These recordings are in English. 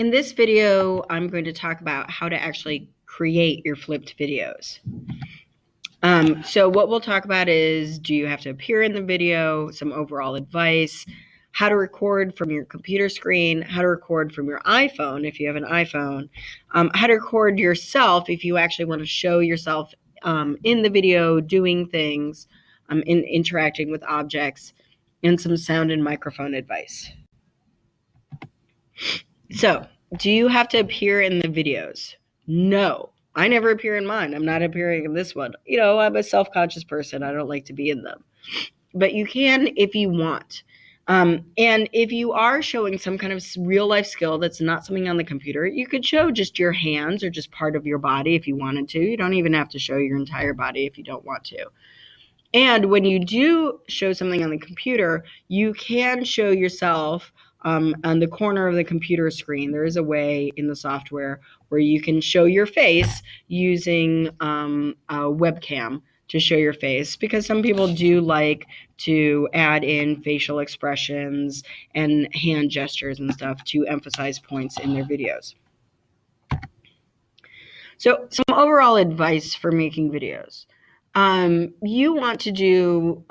In this video, I'm going to talk about how to actually create your flipped videos. So what we'll talk about is, do you have to appear in the video, some overall advice, how to record from your computer screen, how to record from your iPhone if you have an iPhone, how to record yourself if you actually want to show yourself in the video doing things, interacting with objects, and some sound and microphone advice. So, do you have to appear in the videos? No, I never appear in mine. I'm not appearing in this one. I'm a self-conscious person. I don't like to be in them. But you can if you want. And if you are showing some kind of real life skill that's not something on the computer, you could show just your hands or just part of your body if you wanted to. You don't even have to show your entire body if you don't want to. And when you do show something on the computer, you can show yourself on the corner of the computer screen. There is a way in the software where you can show your face using a webcam to show your face, because some people do like to add in facial expressions and hand gestures and stuff to emphasize points in their videos. So some overall advice for making videos. You want to do,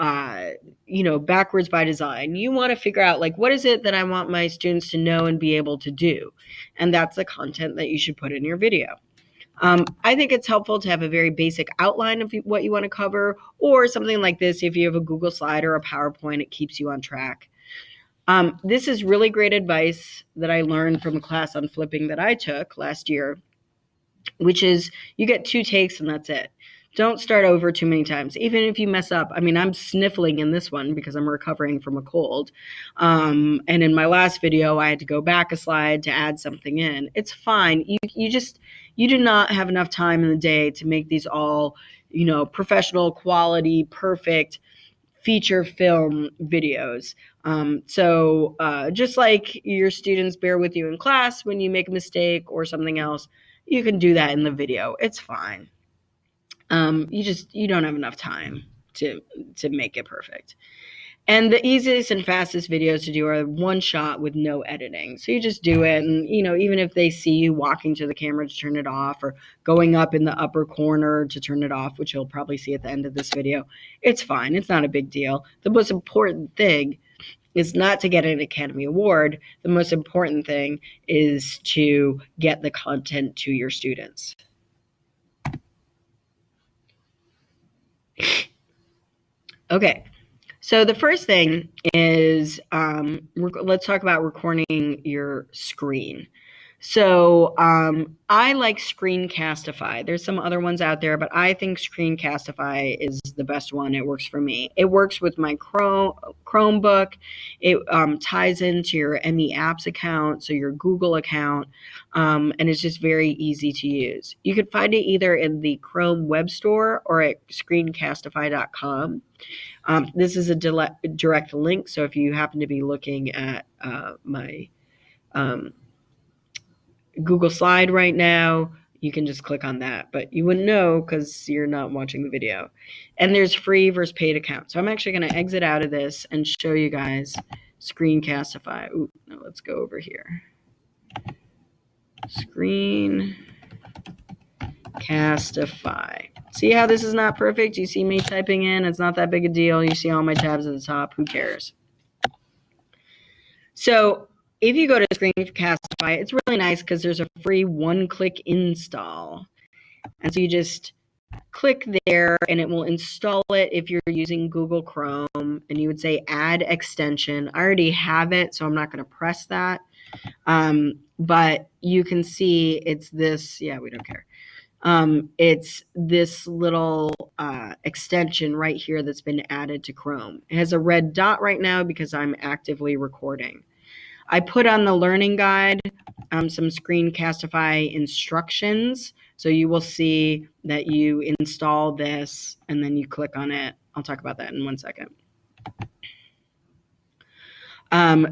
backwards by design. You want to figure out, what is it that I want my students to know and be able to do? And that's the content that you should put in your video. I think it's helpful to have a very basic outline of what you want to cover, or something like this. If you have a Google slide or a PowerPoint, it keeps you on track. This is really great advice that I learned from a class on flipping that I took last year, which is you get 2 takes and that's it. Don't start over too many times. Even if you mess up, I'm sniffling in this one because I'm recovering from a cold. And in my last video, I had to go back a slide to add something in. It's fine. You do not have enough time in the day to make these all, professional, quality, perfect feature film videos. So just like your students bear with you in class when you make a mistake or something else, you can do that in the video. It's fine. You don't have enough time to make it perfect. And the easiest and fastest videos to do are one shot with no editing. So you just do it, and even if they see you walking to the camera to turn it off, or going up in the upper corner to turn it off, which you'll probably see at the end of this video, it's fine. It's not a big deal. The most important thing is not to get an Academy Award. The most important thing is to get the content to your students. Okay, so the first thing is let's talk about recording your screen. So I like Screencastify. There's some other ones out there, but I think Screencastify is the best one. It works for me. It works with my Chromebook. It ties into your ME Apps account, so your Google account, and it's just very easy to use. You can find it either in the Chrome Web Store or at screencastify.com. This is a direct link, so if you happen to be looking at my Google slide right now, you can just click on that, but you wouldn't know because you're not watching the video. And there's free versus paid accounts. So I'm actually going to exit out of this and show you guys Screencastify. Ooh, no, let's go over here. Screencastify. See how this is not perfect? You see me typing in. It's not that big a deal. You see all my tabs at the top. Who cares? So if you go to Screencastify, it's really nice because there's a free one-click install. And so you just click there and it will install it if you're using Google Chrome, and you would say add extension. I already have it, so I'm not going to press that. But you can see it's this, yeah, we don't care. It's this little extension right here that's been added to Chrome. It has a red dot right now because I'm actively recording. I put on the learning guide some Screencastify instructions. So you will see that you install this and then you click on it. I'll talk about that in 1 second.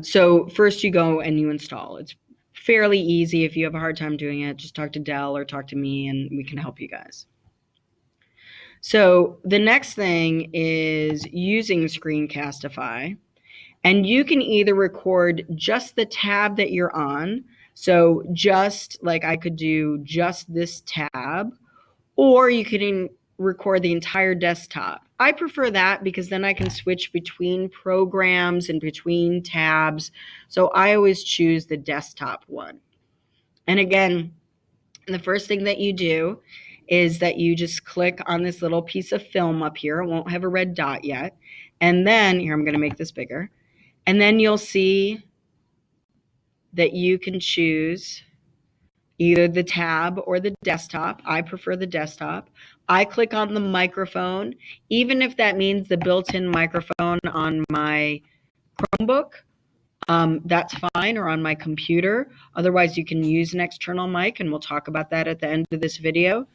So first you go and you install. It's fairly easy. If you have a hard time doing it, just talk to Dell or talk to me and we can help you guys. So the next thing is using Screencastify. And you can either record just the tab that you're on. So just like I could do just this tab, or you could record the entire desktop. I prefer that because then I can switch between programs and between tabs. So I always choose the desktop one. And again, the first thing that you do is that you just click on this little piece of film up here. It won't have a red dot yet. And then, here, I'm going to make this bigger. And then you'll see that you can choose either the tab or the desktop. I prefer the desktop. I click on the microphone, even if that means the built-in microphone on my Chromebook. That's fine, or on my computer. Otherwise, you can use an external mic, and we'll talk about that at the end of this video.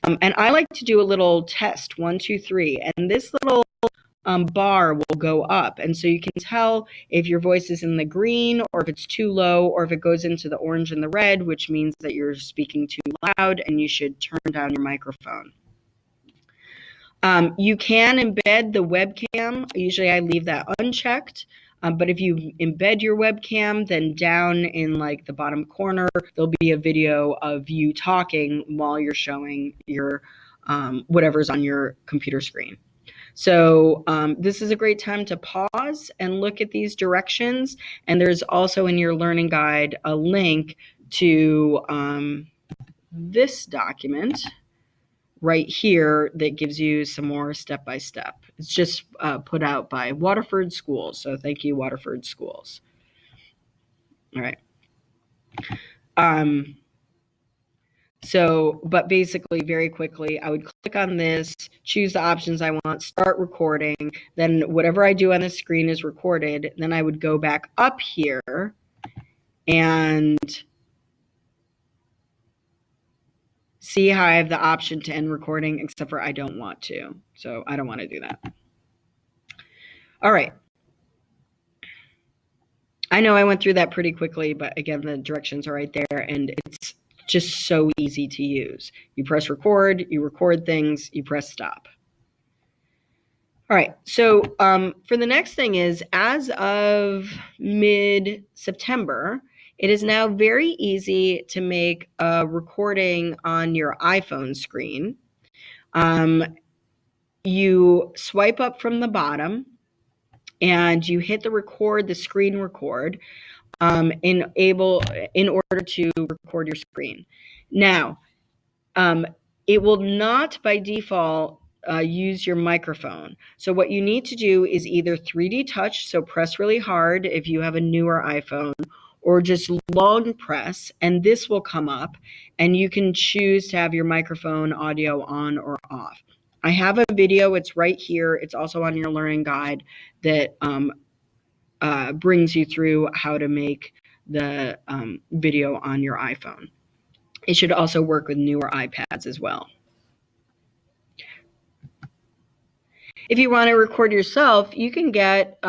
And I like to do a little test, 1, 2, 3, and this little bar will go up. And so you can tell if your voice is in the green, or if it's too low, or if it goes into the orange and the red, which means that you're speaking too loud and you should turn down your microphone. You can embed the webcam. Usually I leave that unchecked. But if you embed your webcam, then down in like the bottom corner, there'll be a video of you talking while you're showing your whatever's on your computer screen. So this is a great time to pause and look at these directions. And there's also in your learning guide a link to this document right here that gives you some more step-by-step. It's just put out by Waterford Schools. So thank you, Waterford Schools. All right. But basically, very quickly, I would click on this, choose the options I want, start recording. Then whatever I do on the screen is recorded. Then I would go back up here and see how I have the option to end recording, except for I don't want to. So I don't want to do that. All right. I know I went through that pretty quickly, but again, the directions are right there, and it's just so easy to use. You press record, you record things, you press stop. All right, so for the next thing is, as of mid-September, it is now very easy to make a recording on your iPhone screen. You swipe up from the bottom, and you hit the screen record, in order to record your screen. Now, it will not by default use your microphone. So what you need to do is either 3D touch, so press really hard if you have a newer iPhone, or just long press, and this will come up, and you can choose to have your microphone audio on or off. I have a video, it's right here. It's also on your learning guide that brings you through how to make the video on your iPhone. It should also work with newer iPads as well. If you want to record yourself, you can get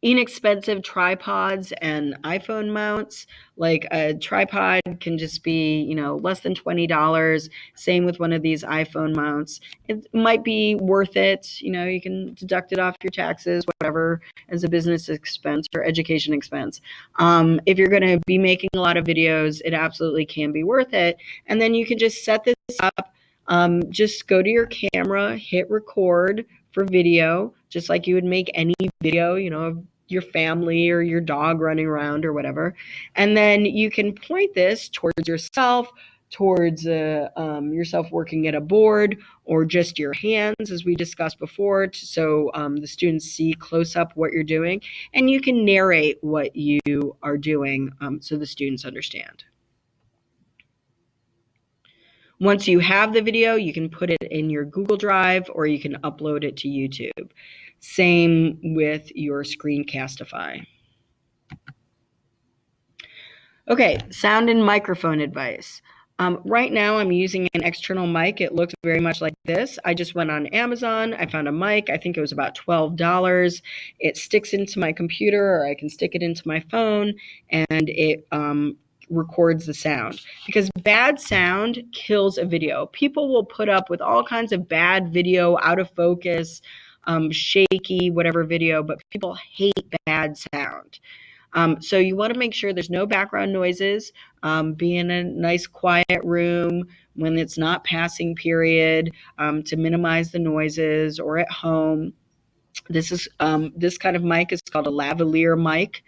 inexpensive tripods and iPhone mounts. Like a tripod can just be, less than $20. Same with one of these iPhone mounts. It might be worth it. You can deduct it off your taxes, whatever, as a business expense or education expense. If you're going to be making a lot of videos, it absolutely can be worth it. And then you can just set this up. Just go to your camera, hit record for video, just like you would make any video, of your family or your dog running around or whatever. And then you can point this towards yourself, towards yourself working at a board, or just your hands, as we discussed before, so the students see close up what you're doing. And you can narrate what you are doing so the students understand. Once you have the video, you can put it in your Google Drive, or you can upload it to YouTube. Same with your Screencastify. Okay, sound and microphone advice. Right now I'm using an external mic. It looks very much like this. I just went on Amazon. I found a mic. I think it was about $12. It sticks into my computer, or I can stick it into my phone, and it records the sound, because bad sound kills a video. People will put up with all kinds of bad video, out of focus, shaky, whatever video, but people hate bad sound. So you want to make sure there's no background noises. Be in a nice quiet room when it's not passing period, to minimize the noises, or at home. This kind of mic is called a lavalier mic.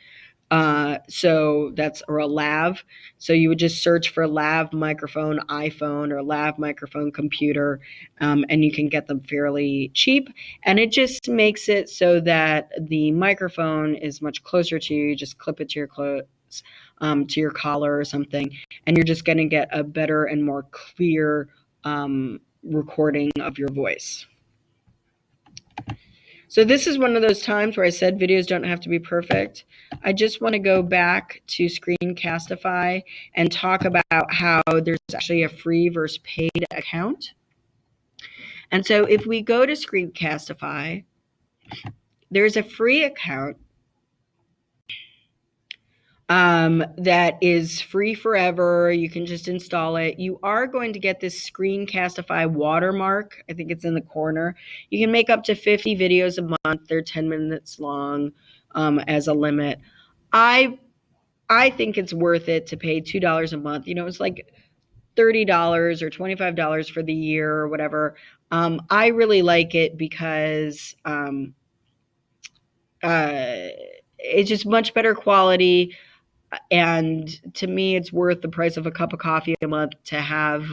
So that's, or a lav. So you would just search for lav microphone iPhone or lav microphone computer, and you can get them fairly cheap. And it just makes it so that the microphone is much closer to you. You just clip it to your clothes, to your collar or something, and you're just going to get a better and more clear recording of your voice. So this is one of those times where I said videos don't have to be perfect. I just want to go back to Screencastify and talk about how there's actually a free versus paid account. And so if we go to Screencastify, there's a free account that is free forever. You can just install it. You are going to get this Screencastify watermark. I think it's in the corner. You can make up to 50 videos a month. They're 10 minutes long, as a limit. I think it's worth it to pay $2 a month. It's like $30 or $25 for the year or whatever. I really like it because it's just much better quality. And to me, it's worth the price of a cup of coffee a month to have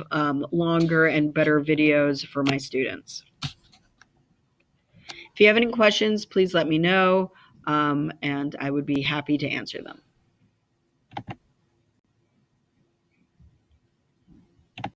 longer and better videos for my students. If you have any questions, please let me know, and I would be happy to answer them.